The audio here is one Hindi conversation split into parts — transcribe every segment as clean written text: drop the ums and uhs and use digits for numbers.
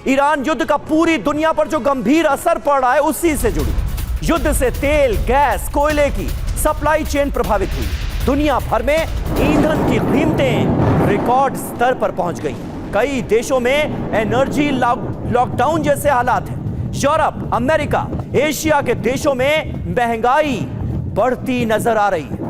ईरान युद्ध का पूरी दुनिया पर जो गंभीर असर पड़ रहा है उसी से जुड़ी। युद्ध से तेल, गैस, कोयले की सप्लाई चेन प्रभावित हुई। दुनिया भर में ईंधन की कीमतें रिकॉर्ड स्तर पर पहुंच गई। कई देशों में एनर्जी लॉकडाउन जैसे हालात हैं। यूरोप, अमेरिका, एशिया के देशों में महंगाई बढ़ती नजर आ रही है।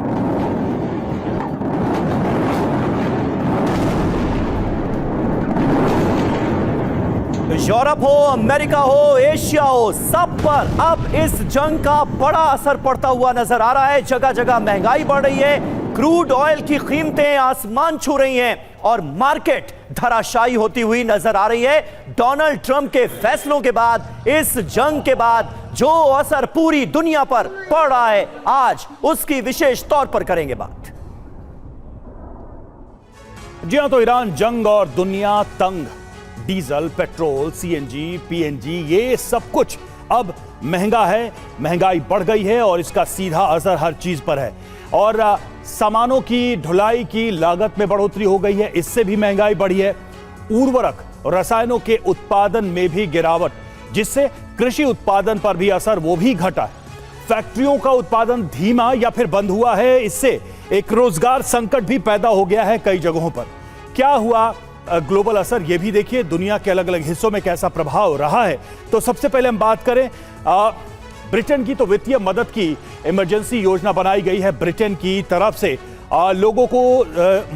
यूरोप हो, अमेरिका हो, एशिया हो, सब पर अब इस जंग का बड़ा असर पड़ता हुआ नजर आ रहा है। जगह जगह महंगाई बढ़ रही है, क्रूड ऑयल की कीमतें आसमान छू रही हैं और मार्केट धराशायी होती हुई नजर आ रही है। डोनाल्ड ट्रंप के फैसलों के बाद, इस जंग के बाद जो असर पूरी दुनिया पर पड़ रहा है, आज उसकी विशेष तौर पर करेंगे बात। जी हां, तो ईरान जंग और दुनिया तंग। डीजल, पेट्रोल, सीएनजी, पीएनजी, ये सब कुछ अब महंगा है, महंगाई बढ़ गई है और इसका सीधा असर हर चीज पर है। और सामानों की ढुलाई की लागत में बढ़ोतरी हो गई है, इससे भी महंगाई बढ़ी है। उर्वरक, रसायनों के उत्पादन में भी गिरावट, जिससे कृषि उत्पादन पर भी असर वो भी घटा है। फैक्ट्रियों का उत्पादन धीमा या फिर बंद हुआ है, इससे एक रोजगार संकट भी पैदा हो गया है कई जगहों पर। क्या हुआ ग्लोबल असर, ये भी देखिए दुनिया के अलग अलग हिस्सों में कैसा प्रभाव रहा है। तो सबसे पहले हम बात करें ब्रिटेन की, तो वित्तीय मदद की इमरजेंसी योजना बनाई गई है ब्रिटेन की तरफ से लोगों को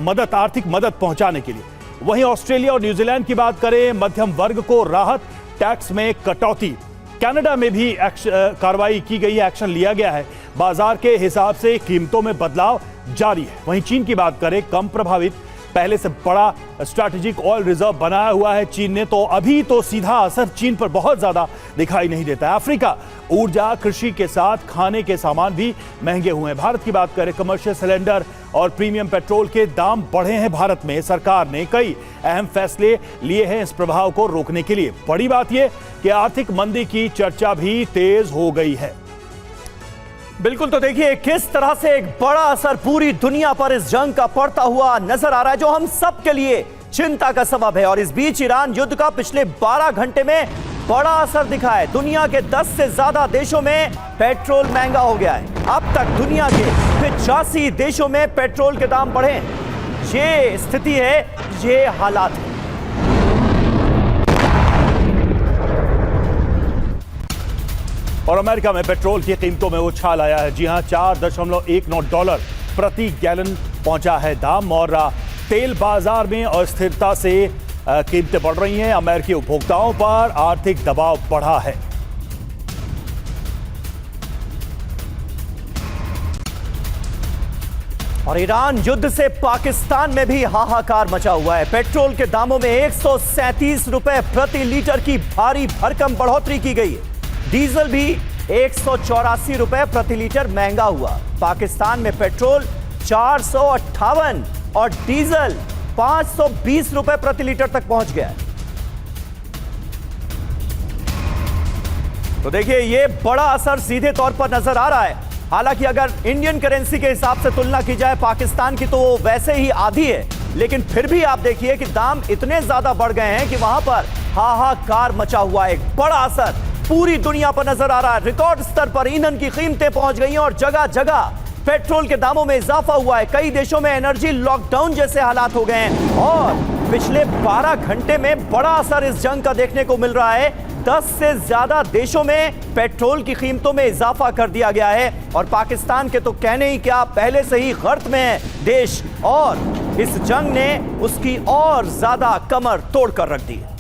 मदद, आर्थिक मदद पहुंचाने के लिए। वहीं ऑस्ट्रेलिया और न्यूजीलैंड की बात करें, मध्यम वर्ग को राहत, टैक्स में कटौती। कनाडा में भी कार्रवाई की गई है, एक्शन लिया गया है। बाजार के हिसाब से कीमतों में बदलाव जारी है। वहीं चीन की बात करें, कम प्रभावित, पहले से बड़ा स्ट्रैटेजिक ऑयल रिजर्व बनाया हुआ है चीन ने, तो अभी तो सीधा असर चीन पर बहुत ज्यादा दिखाई नहीं देता है। अफ्रीका, ऊर्जा, कृषि के साथ खाने के सामान भी महंगे हुए हैं। भारत की बात करें, कमर्शियल सिलेंडर और प्रीमियम पेट्रोल के दाम बढ़े हैं। भारत में सरकार ने कई अहम फैसले लिए हैं इस प्रभाव को रोकने के लिए। बड़ी बात यह कि आर्थिक मंदी की चर्चा भी तेज हो गई है। बिल्कुल, तो देखिए किस तरह से एक बड़ा असर पूरी दुनिया पर इस जंग का पड़ता हुआ नजर आ रहा है, जो हम सब के लिए चिंता का सबब है। और इस बीच ईरान युद्ध का पिछले 12 घंटे में बड़ा असर दिखा है। दुनिया के 10 से ज्यादा देशों में पेट्रोल महंगा हो गया है। अब तक दुनिया के 85 देशों में पेट्रोल के दाम बढ़े। ये स्थिति है, ये हालात है। और अमेरिका में पेट्रोल की कीमतों में उछाल आया है। जी हां, $4.19 प्रति गैलन पहुंचा है दाम। और तेल बाजार में अस्थिरता से कीमतें बढ़ रही हैं। अमेरिकी उपभोक्ताओं पर आर्थिक दबाव बढ़ा है। और ईरान युद्ध से पाकिस्तान में भी हाहाकार मचा हुआ है। पेट्रोल के दामों में 137 रुपए प्रति लीटर की भारी भरकम बढ़ोतरी की गई है। डीजल भी 184 रुपए प्रति लीटर महंगा हुआ। पाकिस्तान में पेट्रोल 458 और डीजल 520 रुपए प्रति लीटर तक पहुंच गया है। तो देखिए ये बड़ा असर सीधे तौर पर नजर आ रहा है। हालांकि अगर इंडियन करेंसी के हिसाब से तुलना की जाए पाकिस्तान की, तो वो वैसे ही आधी है, लेकिन फिर भी आप देखिए कि दाम इतने ज्यादा बढ़ गए हैं कि वहां पर हाहाकार मचा हुआ है। एक बड़ा असर पूरी दुनिया पर नजर आ रहा है। रिकॉर्ड स्तर पर ईंधन की कीमतें पहुंच गई हैं और जगह जगह पेट्रोल के दामों में इजाफा हुआ है। कई देशों में एनर्जी लॉकडाउन जैसे हालात हो गए हैं और पिछले 12 घंटे में बड़ा असर इस जंग का देखने को मिल रहा है। 10 से ज्यादा देशों में पेट्रोल की कीमतों में इजाफा कर दिया गया है और पाकिस्तान के तो कहने ही क्या, पहले से ही गर्त में है देश, और इस जंग ने उसकी और ज्यादा कमर तोड़कर रख दी है।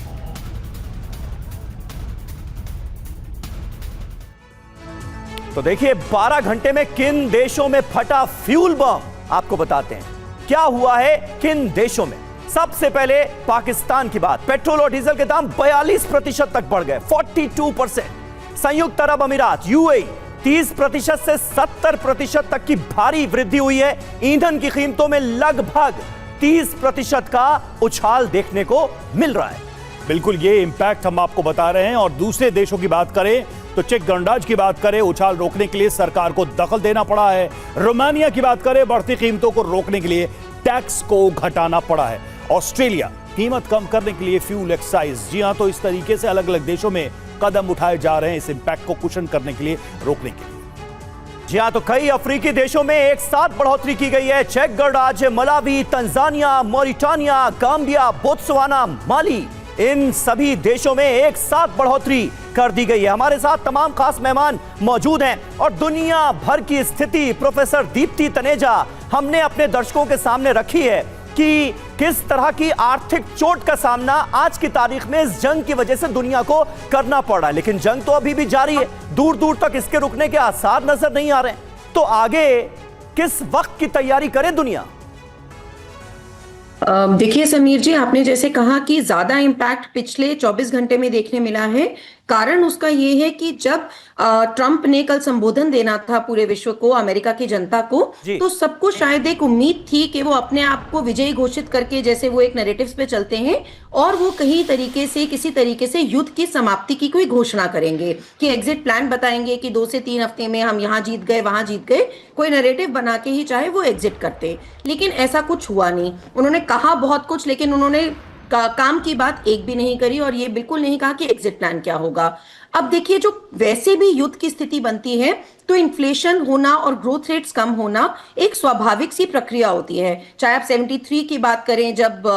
तो देखिए 12 घंटे में किन देशों में फटा फ्यूल बम, आपको बताते हैं क्या हुआ है किन देशों में। सबसे पहले पाकिस्तान की बात। पेट्रोल और डीजल के दाम 42% तक बढ़ गए, 42%। संयुक्त अरब अमीरात यूएई 30% से 70% तक की भारी वृद्धि हुई है। ईंधन की कीमतों में लगभग 30% का उछाल देखने को मिल रहा है। बिल्कुल ये इंपैक्ट हम आपको बता रहे हैं। और दूसरे देशों की बात करें तो चेक गणराज्य की बात करें, उछाल रोकने के लिए सरकार को दखल देना पड़ा है। रोमानिया की बात करें, बढ़ती कीमतों को रोकने के लिए टैक्स को घटाना पड़ा है। ऑस्ट्रेलिया कीमत कम करने के लिए फ्यूल एक्साइज। जी हां, तो इस तरीके से अलग अलग देशों में कदम उठाए जा रहे हैं इस इंपैक्ट को कुशन करने के लिए, रोकने के लिए। जी हां, तो कई अफ्रीकी देशों में एक साथ बढ़ोतरी की गई है। चेक गणराज्य, Malawi, Tanzania, Mauritania, Gambia, Botswana, Mali, इन सभी देशों में एक साथ बढ़ोतरी कर दी गई है। हमारे साथ तमाम खास मेहमान मौजूद हैं और दुनिया भर की स्थिति प्रोफेसर दीप्ति तनेजा हमने अपने दर्शकों के सामने रखी है कि किस तरह की आर्थिक चोट का सामना आज की तारीख में इस जंग की वजह से दुनिया को करना पड़ रहा है। लेकिन जंग तो अभी भी जारी है, दूर दूर तक इसके रुकने के आसार नजर नहीं आ रहे हैं। तो आगे किस वक्त की तैयारी करे दुनिया? देखिए समीर जी, आपने जैसे कहा कि ज्यादा इम्पैक्ट पिछले 24 घंटे में देखने मिला है। कारण उसका ये है कि जब ट्रंप ने कल संबोधन देना था पूरे विश्व को, अमेरिका की जनता को, तो सबको शायद एक उम्मीद थी कि वो अपने आप को विजयी घोषित करके, जैसे वो एक नैरेटिव्स पे चलते हैं, और वो कहीं तरीके से किसी तरीके से युद्ध की समाप्ति की कोई घोषणा करेंगे कि एग्जिट प्लान बताएंगे कि 2 से 3 हफ्ते में हम यहाँ जीत गए, वहां जीत गए, कोई नैरेटिव बना के ही चाहे वो एग्जिट करते। लेकिन ऐसा कुछ हुआ नहीं। उन्होंने कहा बहुत कुछ, लेकिन उन्होंने काम की बात एक भी नहीं करी, और ये बिल्कुल नहीं कहा कि एग्जिट प्लान क्या होगा। अब देखिए, जो वैसे भी युद्ध की स्थिति बनती है तो इन्फ्लेशन होना और ग्रोथ रेट्स कम होना एक स्वाभाविक सी प्रक्रिया होती है। चाहे आप 73 की बात करें जब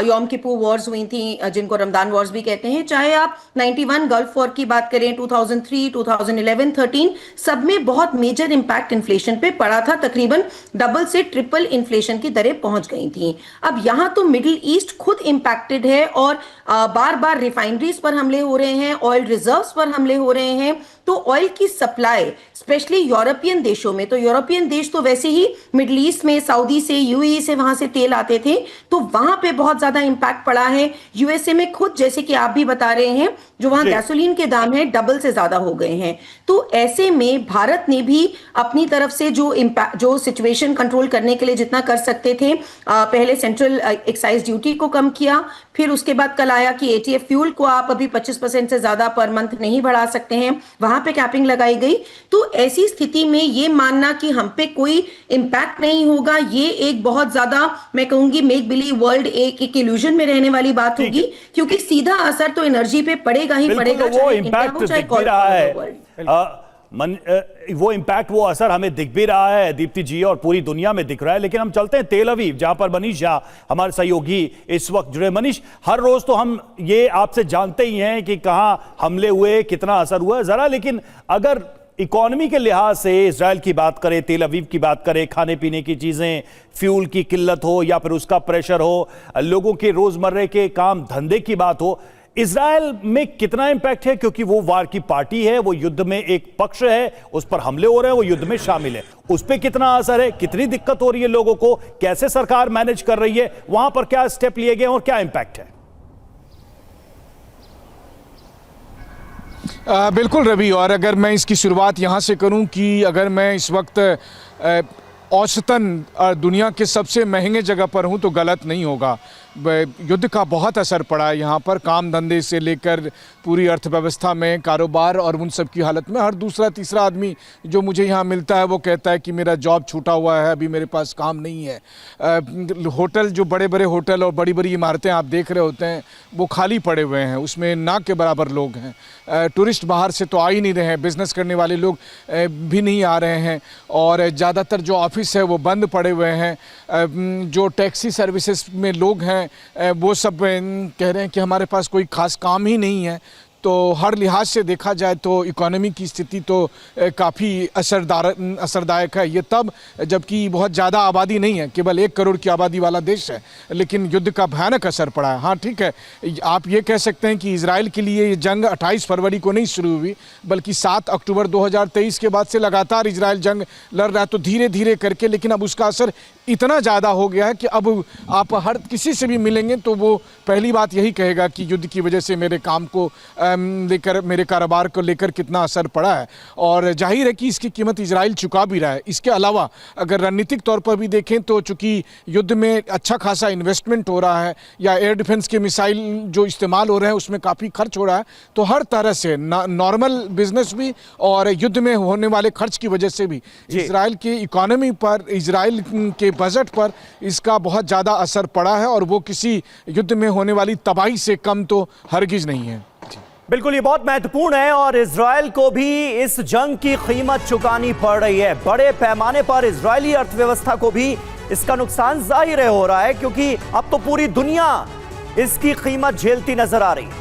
योम किपुर वॉर्स हुई थी, जिनको रमदान वॉर्स भी कहते हैं, चाहे आप 91 गल्फ वॉर की बात करें, 2003, 2011, 13, सब में बहुत मेजर इंपैक्ट इन्फ्लेशन पे पड़ा था। तकरीबन डबल से ट्रिपल इन्फ्लेशन की दरें पहुंच गई थी। अब यहां तो मिडिल ईस्ट खुद इंपैक्टेड है और बार बार रिफाइनरीज पर हमले हो रहे हैं, ऑयल रिजर्व्स पर हमले हो रहे हैं। तो ऑयल की सप्लाई स्पेशली यूरोपियन देशों में, तो यूरोपियन देश तो वैसे ही मिडिल ईस्ट में सऊदी से, यूएई से, वहां से तेल आते थे, तो वहां पे बहुत ज्यादा इंपैक्ट पड़ा है। यूएसए में खुद, जैसे कि आप भी बता रहे हैं, जो वहां गैसोलीन के दाम है डबल से ज्यादा हो गए हैं। तो ऐसे में भारत ने भी अपनी तरफ से जो सिचुएशन कंट्रोल करने के लिए जितना कर सकते थे, पहले सेंट्रल एक्साइज ड्यूटी को कम किया, फिर उसके बाद कल आया कि एटीएफ फ्यूल को आप अभी 25% से ज्यादा पर मंथ नहीं बढ़ा सकते हैं, वहां पे कैपिंग लगाई गई। तो ऐसी स्थिति में ये मानना कि हम पे कोई इंपैक्ट नहीं होगा, ये एक बहुत ज्यादा, मैं कहूंगी, मेक बिलीव वर्ल्ड, एक इल्यूजन में रहने वाली बात होगी, क्योंकि सीधा असर तो एनर्जी पे पड़ेगा ही पड़ेगा। वो इम्पैक्ट दिख भी रहा है, वो इम्पैक्ट, वो असर हमें दिख भी रहा है दीप्ति जी, और पूरी दुनिया में दिख रहा है। लेकिन हम चलते हैं तेल अवीव, जहां पर मनीष झा हमारे सहयोगी इस वक्त जुड़े। मनीष, हर रोज तो हम ये आपसे जानते ही हैं कि कहां हमले हुए, कितना असर हुआ जरा, लेकिन अगर इकोनॉमी के लिहाज से इजराइल की बात करें, तेल अवीव की बात करें, खाने पीने की चीजें, फ्यूल की किल्लत हो या फिर उसका प्रेशर हो, लोगों के रोजमर्रे के काम धंधे की बात हो, इजराइल में कितना इंपैक्ट है? क्योंकि वो वार की पार्टी है, वो युद्ध में एक पक्ष है, उस पर हमले हो रहे हैं, वो युद्ध में शामिल है, उस पर कितना असर है, कितनी दिक्कत हो रही है लोगों को, कैसे सरकार मैनेज कर रही है, वहां पर क्या स्टेप लिए गए और क्या इंपैक्ट है? बिल्कुल रवि, और अगर मैं इसकी शुरुआत यहाँ से करूँ कि अगर मैं इस वक्त औसतन दुनिया के सबसे महंगे जगह पर हूँ तो गलत नहीं होगा। युद्ध का बहुत असर पड़ा है यहाँ पर, काम धंधे से लेकर पूरी अर्थव्यवस्था में, कारोबार और उन सब की हालत में। हर दूसरा तीसरा आदमी जो मुझे यहाँ मिलता है वो कहता है कि मेरा जॉब छूटा हुआ है, अभी मेरे पास काम नहीं है। होटल, जो बड़े बड़े होटल और बड़ी बड़ी इमारतें आप देख रहे होते हैं, वो खाली पड़े हुए हैं, उसमें ना के बराबर लोग हैं। टूरिस्ट बाहर से तो आ ही नहीं रहे हैं, बिजनेस करने वाले लोग भी नहीं आ रहे हैं, और ज़्यादातर जो ऑफिस है वो बंद पड़े हुए हैं। जो टैक्सी सर्विसेज में लोग हैं वो सब कह रहे हैं कि हमारे पास कोई खास काम ही नहीं है। तो हर लिहाज से देखा जाए तो इकोनॉमी की स्थिति तो काफ़ी असरदायक है। ये तब जबकि बहुत ज़्यादा आबादी नहीं है, केवल 1 करोड़ की आबादी वाला देश है, लेकिन युद्ध का भयानक असर पड़ा है। हाँ ठीक है, आप ये कह सकते हैं कि इजराइल के लिए ये जंग 28 फरवरी को नहीं शुरू हुई, बल्कि 7 अक्टूबर 2023 के बाद से लगातार इजराइल जंग लड़ रहा है। तो धीरे धीरे करके, लेकिन अब उसका असर इतना ज़्यादा हो गया है कि अब आप हर किसी से भी मिलेंगे तो वो पहली बात यही कहेगा कि युद्ध की वजह से मेरे काम को लेकर, मेरे कारोबार को लेकर कितना असर पड़ा है। और जाहिर है कि इसकी कीमत इजराइल चुका भी रहा है। इसके अलावा अगर रणनीतिक तौर पर भी देखें तो चूंकि युद्ध में अच्छा खासा इन्वेस्टमेंट हो रहा है या एयर डिफेंस के मिसाइल जो इस्तेमाल हो रहे हैं उसमें काफ़ी खर्च हो रहा है, तो हर तरह से नॉर्मल बिजनेस भी और युद्ध में होने वाले खर्च की वजह से भी इजराइल की इकोनॉमी पर, इजराइल के बजट पर इसका बहुत ज़्यादा असर पड़ा है और वो किसी युद्ध में होने वाली तबाही से कम तो हरगिज नहीं है। बिल्कुल, ये बहुत महत्वपूर्ण है और इजराइल को भी इस जंग की कीमत चुकानी पड़ रही है। बड़े पैमाने पर इजरायली अर्थव्यवस्था को भी इसका नुकसान जाहिर हो रहा है, क्योंकि अब तो पूरी दुनिया इसकी कीमत झेलती नजर आ रही है।